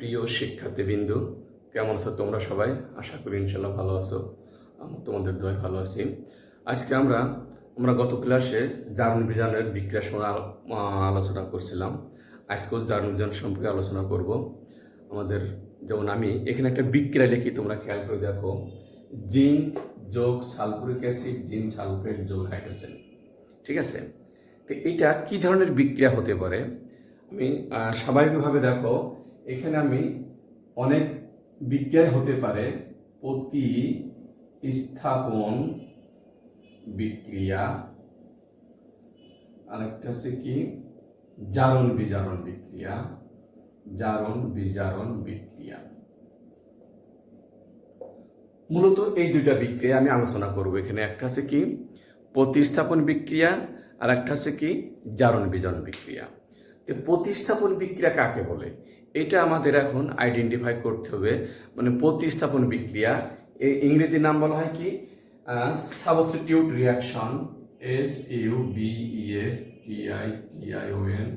প্রিয় শিক্ষার্থীবৃন্দ, কেমন আছো তোমরা সবাই? আশা করি ইনশাল্লাহ ভালো আছো। তোমাদের দোয়ায় ভালো আছি। আজকে আমরা গত ক্লাসে জারণ বিজারণের বিক্রিয়া আলোচনা করছিলাম। আজকেও জারণ বিজারণ সম্পর্কে আলোচনা করব। আমাদের যেমন আমি এখানে একটা বিক্রিয়া লিখি, তোমরা খেয়াল করে দেখো। জিঙ্ক যোগ সালফুরিক অ্যাসিড, জিঙ্ক সালফেট যোগ হাইড্রোজেন। ঠিক আছে, তো এটা কি ধরনের বিক্রিয়া হতে পারে? আমি স্বাভাবিকভাবে দেখো, এখানে আমি অনেক বিক্রিয়া হতে পারে। প্রতিস্থাপন বিক্রিয়া, আরেকটা হচ্ছে কি জারণ বিজারণ বিক্রিয়া। জারণ বিজারণ বিক্রিয়া, মূলত এই দুইটা বিক্রিয়া আমি আলোচনা করব এখানে। একটা হচ্ছে কি প্রতিস্থাপন বিক্রিয়া, আর একটা হচ্ছে কি জারণ বিজারণ বিক্রিয়া। তো প্রতিস্থাপন বিক্রিয়া কাকে বলে এটা আমাদের এখন আইডেন্টিফাই করতে হবে। মানে প্রতিস্থাপন বিক্রিয়া এই ইংরেজি নাম বলা হয় কি substitute reaction, SUBSTITION,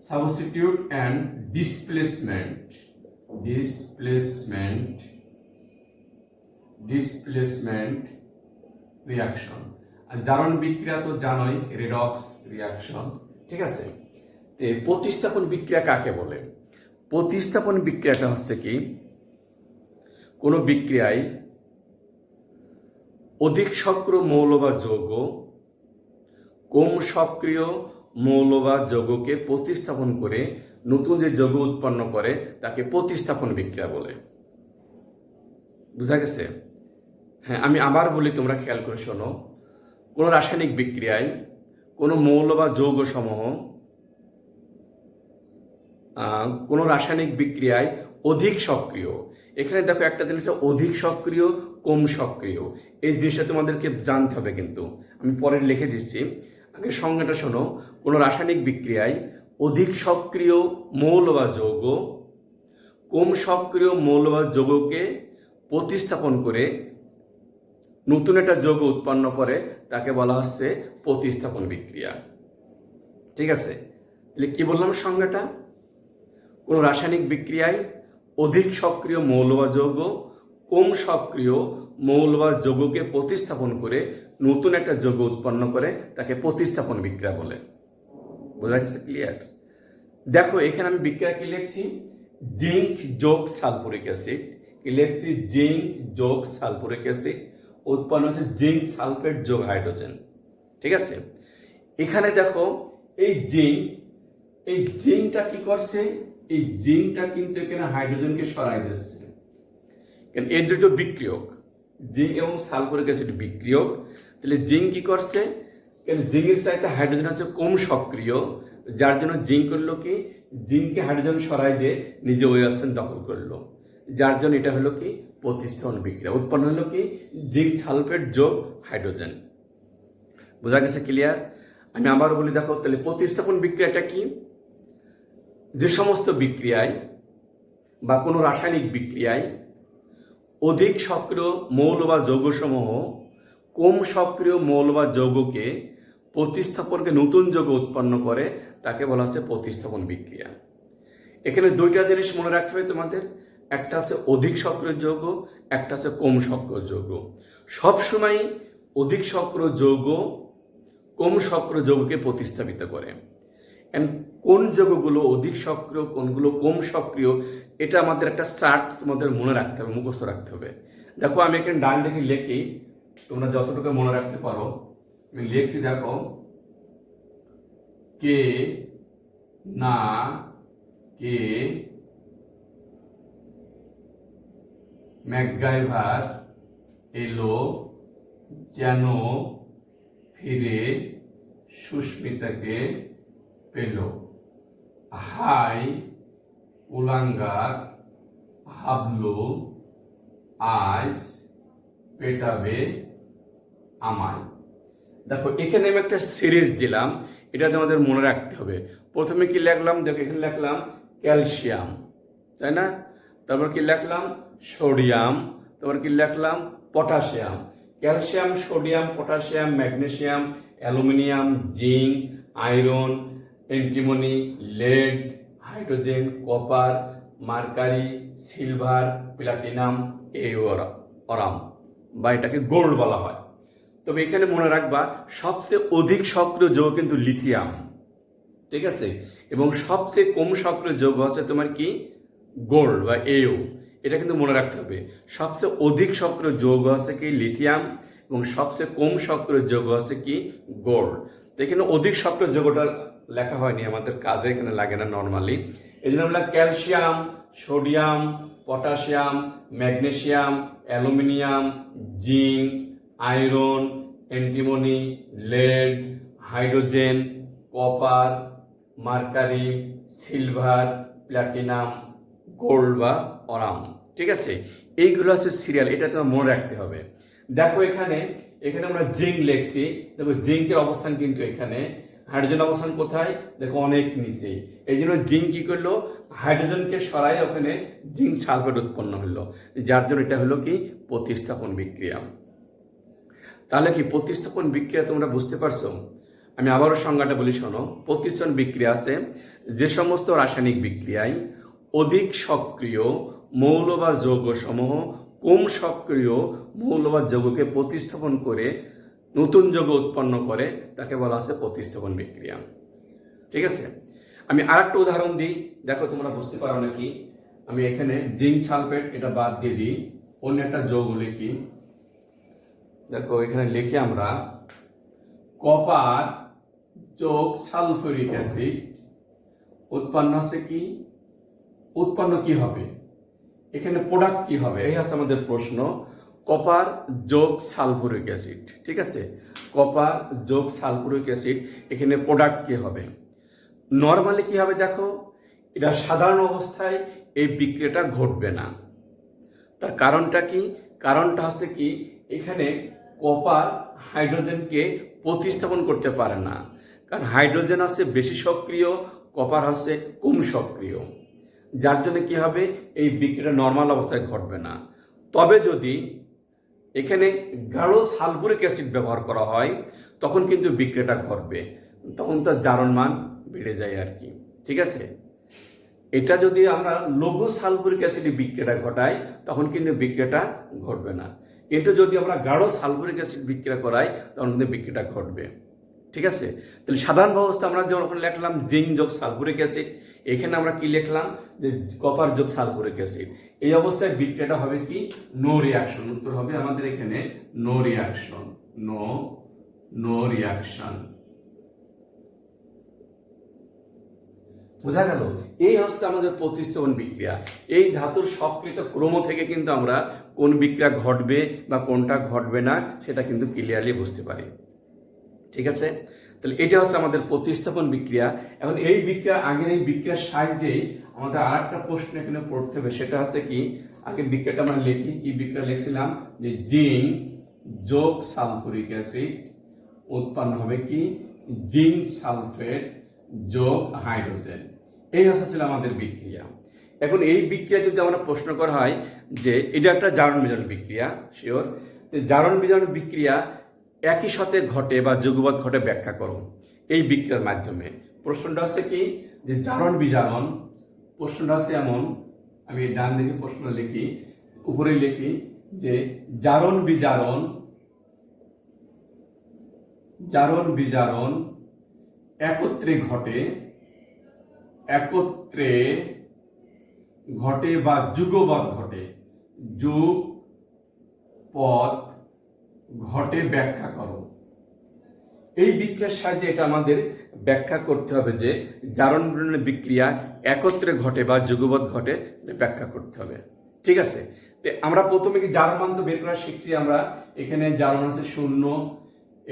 substitute and displacement reaction. আর জারণ বিক্রিয়া তো জানোই, রিডক্স রিঅ্যাকশন। ঠিক আছে, তো প্রতিস্থাপন বিক্রিয়া কাকে বলে? প্রতিস্থাপন বিক্রিয়াটা হচ্ছে কি কোনো বিক্রিয়ায় অধিক সক্রিয় মৌল বা যৌগ কম সক্রিয় মৌল বা যৌগকে প্রতিস্থাপন করে নতুন যে যৌগ উৎপন্ন করে তাকে প্রতিস্থাপন বিক্রিয়া বলে। বুঝা গেছে? হ্যাঁ, আমি আবার বলি, তোমরা খেয়াল করে শোনো। কোনো রাসায়নিক বিক্রিয়ায় কোনো মৌল বা যৌগ সমূহ কোনো রাসায়নিক বিক্রিয়ায় অধিক সক্রিয়, এখানে দেখো একটা জিনিস অধিক সক্রিয় কম সক্রিয়, এই জিনিসটা তোমাদেরকে জানতে হবে। কিন্তু আমি পরে লিখে দিচ্ছি, আগে সংজ্ঞাটা শোনো। কোনো রাসায়নিক বিক্রিয়ায় অধিক সক্রিয় মৌল বা যৌগ কম সক্রিয় মৌল বা যৌগকে প্রতিস্থাপন করে নতুন একটা যৌগ উৎপন্ন করে তাকে বলা হচ্ছে প্রতিস্থাপন বিক্রিয়া। ঠিক আছে, তাহলে কি বললাম সংজ্ঞাটা? কোনো রাসায়নিক বিক্রিয়ায় অধিক সক্রিয় মৌল বা যৌগ কম সক্রিয় মৌল বা যৌগকে প্রতিস্থাপন করে নতুন একটা যৌগ উৎপন্ন করে তাকে প্রতিস্থাপন বিক্রিয়া বলে। বোঝা গেছে? ক্লিয়ার? দেখো এখানে আমি বিক্রিয়া কি লিখছি, জিঙ্ক যোগ সালফুরিক অ্যাসিড। কি লিখছি? জিঙ্ক যোগ সালফুরিক অ্যাসিড উৎপন্ন হচ্ছে জিঙ্ক সালফেট যোগ হাইড্রোজেন। ঠিক আছে, এখানে দেখো এই জিঙ্কটা কি করছে? এই জিঙ্কটা কিন্তু এখানে হাইড্রোজেনকে সরাই দিচ্ছে। কারণ এই দুটো বিক্রিয়ক, জিঙ্ক এবং সালফুরিক অ্যাসিড বিক্রিয়ক। তাহলে জিঙ্ক কি করছে? কারণ জিঙ্কের চাইতে হাইড্রোজেন আছে কম সক্রিয়, যার জন্য জিঙ্ক করলো কি জিঙ্ককে হাইড্রোজেন সরাই দিয়ে নিজে ওই অবস্থান দখল করলো, যার জন্য এটা হলো কি প্রতিস্থাপন বিক্রিয়া। উৎপন্ন হলো কি জিঙ্ক সালফেট যোগ হাইড্রোজেন। বোঝা গেছে? ক্লিয়ার? আমি আবার বলি, দেখো তাহলে প্রতিস্থাপন বিক্রিয়াটা কি? যে সমস্ত বিক্রিয়ায় বা কোনো রাসায়নিক বিক্রিয়ায় অধিক সক্রিয় মৌল বা যৌগসমূহ কম সক্রিয় মৌল বা যৌগকে প্রতিস্থাপনকে নতুন যৌগ উৎপন্ন করে তাকে বলা হচ্ছে প্রতিস্থাপন বিক্রিয়া। এখানে দুইটা জিনিস মনে রাখতে হবে তোমাদের, একটা আছে অধিক সক্রিয় যৌগ, একটা আছে কম সক্রিয় যৌগ। সবসময় অধিক সক্রিয় যৌগ কম সক্রিয় যৌগকে প্রতিস্থাপিত করে। কোন যৌগগুলো অধিক সক্রিয় কোনগুলো কম সক্রিয় এটা আমাদের একটা চার্ট তোমাদের মনে রাখতে হবে, মুখস্থ রাখতে হবে। দেখো আমি এখানে ডান দিকে লিখি, তোমরা যতটুকু মনে রাখতে পারো আমি লিখছি। দেখো কে না কে ম্যাকগাইভার এলো যেন ফিরে সুস্মিতাকে পেল, হাই কুলাঙ্গার হাবলু আজ পেটাবে আমায়। দেখো এখানে আমি একটা সিরিজ দিলাম, এটা তোমাদের মনে রাখতে হবে। প্রথমে কি লিখলাম? দেখো এখানে লিখলাম ক্যালসিয়াম, তাই না? তারপর কি লিখলাম? সোডিয়াম। তারপর কি লিখলাম? Potassium. Calcium, sodium, potassium, magnesium, aluminium, zinc, iron, antimony, lead, hydrogen, copper, mercury, silver, platinum, aurum বা এটাকে গোল্ড বলা হয়। তবে এখানে মনে রাখবা সবচেয়ে অধিক সক্রিয় যৌগ কিন্তু লিথিয়াম, ঠিক আছে, এবং সবচেয়ে কম সক্রিয় যৌগ হচ্ছে তোমার কি গোল্ড বা এও। এটা কিন্তু মনে রাখতে হবে, সবচেয়ে অধিক সক্রিয় যৌগ হচ্ছে কি লিথিয়াম এবং সবচেয়ে কম সক্রিয় যৌগ হচ্ছে কি গোল্ড। তো এখানে অধিক সক্রিয় যৌগটা লেখা হয়নি, আমাদের কাজে এখানে লাগে না নর্মালি। এই জন্য আমরা calcium, sodium, potassium, magnesium, aluminium, zinc, iron, antimony, lead, hydrogen, copper, mercury, silver, platinum, gold বা অরাম, ঠিক আছে, এইগুলো হচ্ছে সিরিয়াল, এটা তোমার মনে রাখতে হবে। দেখো এখানে এখানে আমরা জিঙ্ক লিখছি, দেখো জিঙ্কের অবস্থান কিন্তু এখানে, হাইড্রোজেন অবস্থান কোথায় দেখো অনেক নিচে। এই জন্য জিঙ্ক কি করলো, হাইড্রোজেনকে সরাই ওখানে জিঙ্ক সালফেট উৎপন্ন হলো, যার জন্য এটা হলো কি প্রতিস্থাপন বিক্রিয়া। তাহলে কি প্রতিস্থাপন বিক্রিয়া তোমরা বুঝতে পারছো? আমি আবারও সংজ্ঞাটা বলি, শোনো। প্রতিস্থাপন বিক্রিয়া আছে যে সমস্ত রাসায়নিক বিক্রিয়ায় অধিক সক্রিয় মৌল বা যৌগ সমূহ কম সক্রিয় মৌল বা যৌগকে প্রতিস্থাপন করে নতুন যৌগ উৎপন্ন করে, তাকে বলা হচ্ছে প্রতিস্থাপন বিক্রিয়া, ঠিক আছে। আমি আরেকটা উদাহরণ দিই, দেখো তোমরা বুঝতে পারো নাকি। আমি এখানে জিঙ্ক সালফেট এটা বাদ দিয়ে দিই, অন্য একটা যৌগ লিখি। দেখো এখানে লিখি আমরা কপার যোগ সালফিউরিক অ্যাসিড উৎপন্ন হচ্ছে কি, উৎপন্ন কি হবে, এখানে প্রোডাক্ট কি হবে, এই হচ্ছে আমাদের প্রশ্ন। কপার যোগ সালফিউরিক অ্যাসিড, ঠিক আছে, কপার যোগ সালফিউরিক অ্যাসিড, এখানে প্রোডাক্ট কি হবে? নর্মালি কি হবে দেখো, এটা সাধারণ অবস্থায় এই বিক্রিয়াটা ঘটবে না। তার কারণটা কি? কারণটা হচ্ছে কি, এখানে কপার হাইড্রোজেনকে প্রতিস্থাপন করতে পারে না, কারণ হাইড্রোজেন হচ্ছে বেশি সক্রিয়, কপার হচ্ছে কম সক্রিয়, যার জন্য কি হবে এই বিক্রিয়াটা নর্মাল অবস্থায় ঘটবে না। তবে যদি এখানে গাঢ় সালফিউরিক অ্যাসিড ব্যবহার করা হয় তখন কিন্তু বিক্রিয়াটা ঘটবে, তখন তার জারণ মান বেড়ে যায় আর কি, ঠিক আছে। এটা যদি আমরা লঘু সালফিউরিক অ্যাসিডে বিক্রিয়াটা ঘটাই তখন কিন্তু বিক্রিয়াটা ঘটবে না, কিন্তু যদি আমরা গাঢ় সালফিউরিক অ্যাসিড বিক্রিয়া করাই তখন কিন্তু বিক্রিয়াটা ঘটবে, ঠিক আছে। তাহলে সাধারণ অবস্থা আমরা যখন লিখলাম জিঙ্ক যোগ সালফিউরিক অ্যাসিড, এখানে আমরা কি লিখলাম যে কপার যোগ সালফিউরিক অ্যাসিড, এই অবস্থায় বিক্রিয়াটা হবে কি নো রিয়াকশন, উত্তর হবে আমাদের এখানে নো রিয়াকশন, নো রিয়াকশন। বোঝা গেল? এই হচ্ছে আমাদের প্রতিস্থাপন বিক্রিয়া। এই ধাতুর সক্রিয় ক্রম থেকে কিন্তু আমরা কোন বিক্রিয়া ঘটবে বা কোনটা ঘটবে না সেটা কিন্তু ক্লিয়ারলি বুঝতে পারি, ঠিক আছে। তাহলে এটা হচ্ছে আমাদের প্রতিস্থাপন বিক্রিয়া। এখন এই বিক্রিয়া, আগের এই বিক্রিয়ার সাহায্যেই আমাদের আর একটা প্রশ্ন এখানে পড়তে হবে, সেটা হচ্ছে কি, আগে বিক্রিয়াটা আমরা লিখি, কি বিক্রিয়া লিখছিলাম যে জিঙ্ক যোগ সালফিউরিক অ্যাসিড উৎপন্ন হবে কি জিঙ্ক সালফেট যোগ হাইড্রোজেন, এই হচ্ছে ছিল আমাদের বিক্রিয়া। এখন এই বিক্রিয়া যদি আমরা প্রশ্ন করা হয় যে এটা একটা জারণ বিজারণ বিক্রিয়া, শিওর, জারণ বিজারণ বিক্রিয়া একই সাথে ঘটে বা যুগপৎ ঘটে ব্যাখ্যা করো এই বিক্রিয়ার মাধ্যমে। প্রশ্নটা হচ্ছে কি যে জারণ বিজারণ, প্রশ্নটা হচ্ছে এমন, আমি ডান দিকে প্রশ্ন লিখি, উপরে লিখি যে জারণ বিজারণ, জারণ বিজারণ একত্রে ঘটে, একত্রে ঘটে বা যুগপৎ ঘটে, যুগপৎ ঘটে ব্যাখ্যা করো। এই বিক্রিয়ার সাহায্যে এটা আমাদের ব্যাখ্যা করতে হবে যে জারণ বিজারণ বিক্রিয়া একত্রে ঘটে বা যুগপৎ ঘটে, ব্যাখ্যা করতে হবে, ঠিক আছে। আমরা প্রথমে কি জারণ মান তো বের করা শিখছি আমরা, এখানে জারণ আছে 0,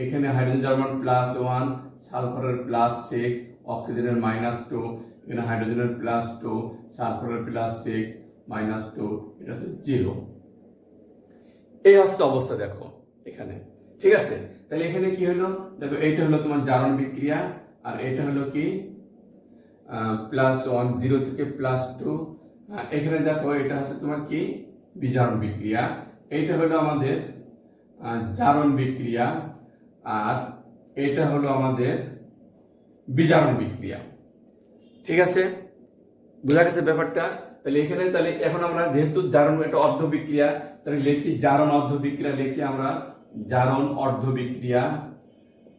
এখানে হাইড্রোজেন জারণ +1, সালফারের +6, অক্সিজেনের -2, এখানে হাইড্রোজেনের +2, সালফারের +6 -2, এটা হচ্ছে 0। এই হচ্ছে অবস্থা দেখো এখানে, ঠিক আছে। তাহলে এখানে কি হলো দেখো, এইটা হলো তোমার জারণ বিক্রিয়া, আর এটা হলো কি +1, 0 থেকে +2, এখানে দেখো এটা হচ্ছে তোমার কি বিজারণ বিক্রিয়া, এইটা হলো আমাদের জারণ বিক্রিয়া, আর এটা হলো আমাদের বিজারণ বিক্রিয়া, ঠিক আছে। বোঝা গেছে ব্যাপারটা? তাহলে এখানে তাহলে এখন আমরা যেহেতু জারণ একটা অর্ধ বিক্রিয়া, তাহলে লিখি জারণ অর্ধ বিক্রিয়া, লিখি আমরা জারণ অর্ধ বিক্রিয়া।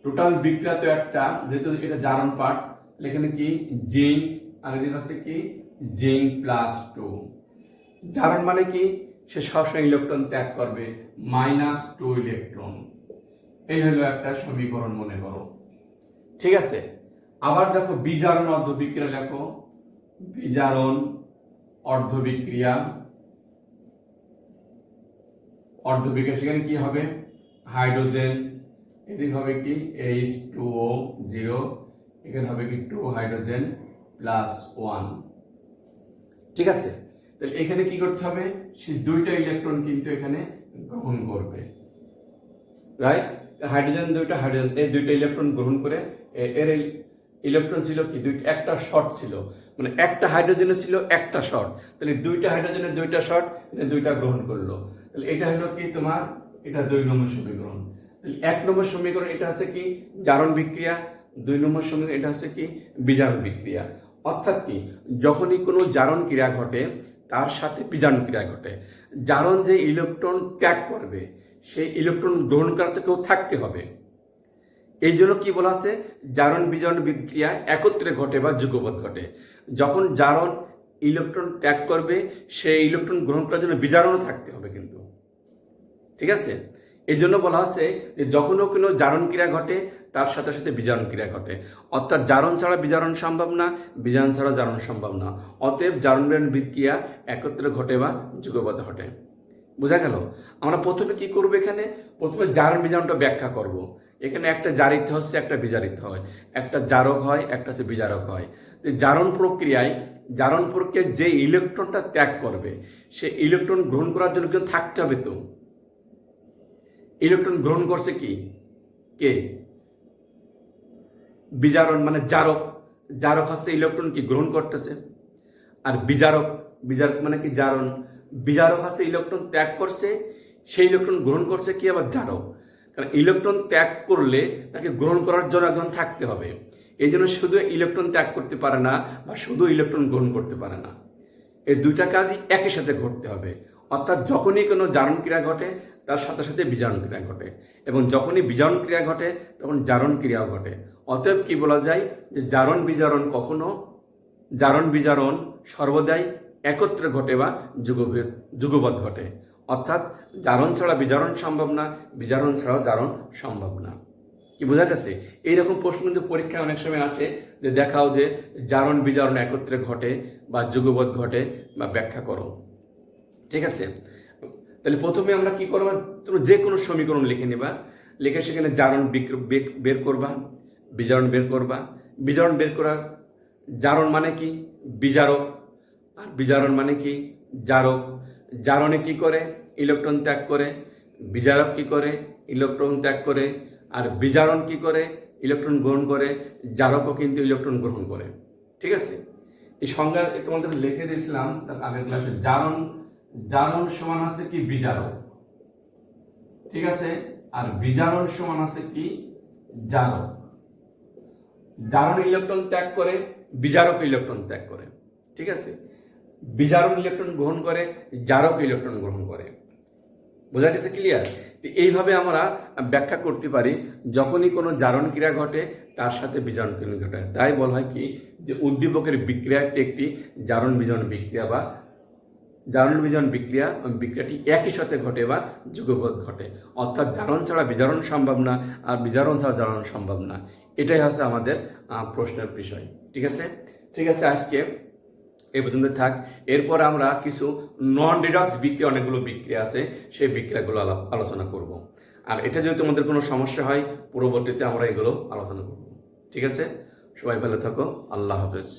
টোটাল বিক্রিয়া তো একটা, যেহেতু এটা জারণ পার্ট, এখানে কি জিঙ্ক, আর এদিকে হচ্ছে কি জিঙ্ক +2। জারণ মানে কি, সে সবসময় ইলেকট্রন ত্যাগ করবে, -2 ইলেকট্রন। এই হলো একটা সমীকরণ মনে করো, ঠিক আছে। আবার দেখো বিজারণ অর্ধ বিক্রিয়া, লেখো বিজারণ অর্ধ বিক্রিয়া। অর্ধ বিক্রিয়া সেখানে কি হবে, হাইড্রোজেন, এদিকে হবে কি H2O0, এখানে হবে কি 2 হাইড্রোজেন +1, ঠিক আছে। তাহলে এখানে কি করতে হবে, সে দুইটা ইলেকট্রন কিন্তু এখানে গ্রহণ করবে, রাইট। হাইড্রোজেন দুইটা, হাইড্রোজেন এই দুইটা ইলেকট্রন গ্রহণ করে, এর ইলেকট্রন ছিল কি দুইটা, একটা শর্ট ছিল, মানে একটা হাইড্রোজেনে ছিল একটা শর্ট, তাহলে দুইটা হাইড্রোজেনের দুইটা শর্ট, দুইটা গ্রহণ করলো। তাহলে এটা হলো কি তোমার, এটা 2 নম্বর সমীকরণ। তাহলে 1 নম্বর সমীকরণ এটা হচ্ছে কি জারণ বিক্রিয়া, 2 নম্বর সমীকরণ এটা হচ্ছে কি বিজারণ বিক্রিয়া। অর্থাৎ কি, যখনই কোনো জারণ ক্রিয়া ঘটে তার সাথে বিজারণ ক্রিয়া ঘটে, জারণ যে ইলেকট্রন ত্যাগ করবে সেই ইলেকট্রন গ্রহণ করাতে কেউ থাকতে হবে। এই জন্য কি বলা আছে, জারণ বিজারণ বিক্রিয়া একত্রে ঘটে বা যুগপৎ ঘটে। যখন জারণ ইলেকট্রন ত্যাগ করবে সেই ইলেকট্রন গ্রহণ করার জন্য বিজারণও থাকতে হবে কিন্তু, ঠিক আছে। এই জন্য বলা আছে যে যখনও কোনো জারণ ক্রিয়া ঘটে তার সাথে সাথে বিজারণ ক্রিয়া ঘটে, অর্থাৎ জারণ ছাড়া বিজারণ সম্ভব না, বিজারণ ছাড়া জারণ সম্ভব না। অতএব জারণ বিজারণ বিক্রিয়া একত্রে ঘটে বা যুগপৎ ঘটে। বোঝা গেল? আমরা প্রথমে কি করব, এখানে প্রথমে জারণ বিজারণটা ব্যাখ্যা করব। এখানে একটা জারিত হচ্ছে, একটা বিজারিত হয়, একটা জারক হয়, একটা হচ্ছে বিজারক হয়। জারণ প্রক্রিয়ায় যে ইলেকট্রনটা ত্যাগ করবে সে ইলেকট্রন গ্রহণ করার জন্য কেউ থাকতে হবে। তো ইলেকট্রন গ্রহণ করছে কি কে, বিজারণ মানে জারক। জারক হচ্ছে ইলেকট্রন কি গ্রহণ করতেছে, আর বিজারক মানে কি জারণ। বিজারক হচ্ছে ইলেকট্রন ত্যাগ করছে, সেই ইলেকট্রন গ্রহণ করছে কি আবার জারক। কারণ ইলেকট্রন ত্যাগ করলে তাকে গ্রহণ করার জন্য একজন থাকতে হবে। এই জন্য শুধু ইলেকট্রন ত্যাগ করতে পারে না বা শুধু ইলেকট্রন গ্রহণ করতে পারে না, এই দুইটা কাজই একই সাথে ঘটতে হবে। অর্থাৎ যখনই কোনো জারণ ক্রিয়া ঘটে তার সাথে সাথে বিজারণ ক্রিয়া ঘটে, এবং যখনই বিজারণ ক্রিয়া ঘটে তখন জারণ ক্রিয়াও ঘটে। অতএব কি বলা যায় যে জারণ বিজারণ সর্বদাই একত্রে ঘটে বা যুগপৎ ঘটে। অর্থাৎ জারণ ছাড়া বিজারণ সম্ভব না, বিজারণ ছাড়াও জারণ সম্ভব না। কি বোঝা গেছে? এইরকম প্রশ্ন কিন্তু পরীক্ষায় অনেক সময় আসে যে দেখাও যে জারণ বিজারণ একত্রে ঘটে বা যুগপৎ ঘটে বা ব্যাখ্যা করো, ঠিক আছে। তাহলে প্রথমে আমরা কি করবো, তুমি যে কোনো সমীকরণ লিখে নিবা, লিখে সেখানে জারণ বের করবা, বিজারণ বের করবা। বিজারণ বের করা, জারণ মানে কি বিজারক, আর বিজারণ মানে কি জারক। জারণে কি করে, ইলেকট্রন ত্যাগ করে। বিজারক কি করে, ইলেকট্রন ত্যাগ করে। আর বিজারণ কি করে, ইলেকট্রন গ্রহণ করে। জারকও কিন্তু ইলেকট্রন গ্রহণ করে, ঠিক আছে। এই সংজ্ঞা তোমাদের লিখে দিয়েছিলাম তার আগের ক্লাসে। জারণ সমান আছে কি বিজারক, ঠিক আছে। আর বিজারণ সমান আছে কি জারক। জারণ ইলেকট্রন ত্যাগ করে, বিজারক ইলেকট্রন ত্যাগ করে, ঠিক আছে। বিজারণ ইলেকট্রন গ্রহণ করে, জারক ইলেকট্রন গ্রহণ করে। বোঝা গেছে? ক্লিয়ার? এইভাবে আমরা ব্যাখ্যা করতে পারি যখনই কোনো জারণ ক্রিয়া ঘটে তার সাথে বিজারণ ক্রিয়া ঘটে। তাই বলা হয় কি যে উদ্দীপকের বিক্রিয়া একটি জারণ বিজারণ বিক্রিয়া, বা জারণ বিজারণ বিক্রিয়াটি একই সাথে ঘটে বা যুগপৎ ঘটে। অর্থাৎ জারণ ছাড়া বিজারণ সম্ভব না, আর বিজারণ ছাড়া জারণ সম্ভব না। এটাই হচ্ছে আমাদের প্রশ্নের বিষয়, ঠিক আছে। ঠিক আছে, আজকে এই পর্যন্ত থাক। এরপর আমরা কিছু নন রিডক্স বিক্রিয়া, অনেকগুলো বিক্রিয়া আছে, সেই বিক্রিয়াগুলো আলোচনা করব। আর এটা যদি তোমাদের কোনো সমস্যা হয় পরবর্তীতে আমরা এগুলো আলোচনা করব, ঠিক আছে। সবাই ভালো থাকো, আল্লাহ হাফেজ।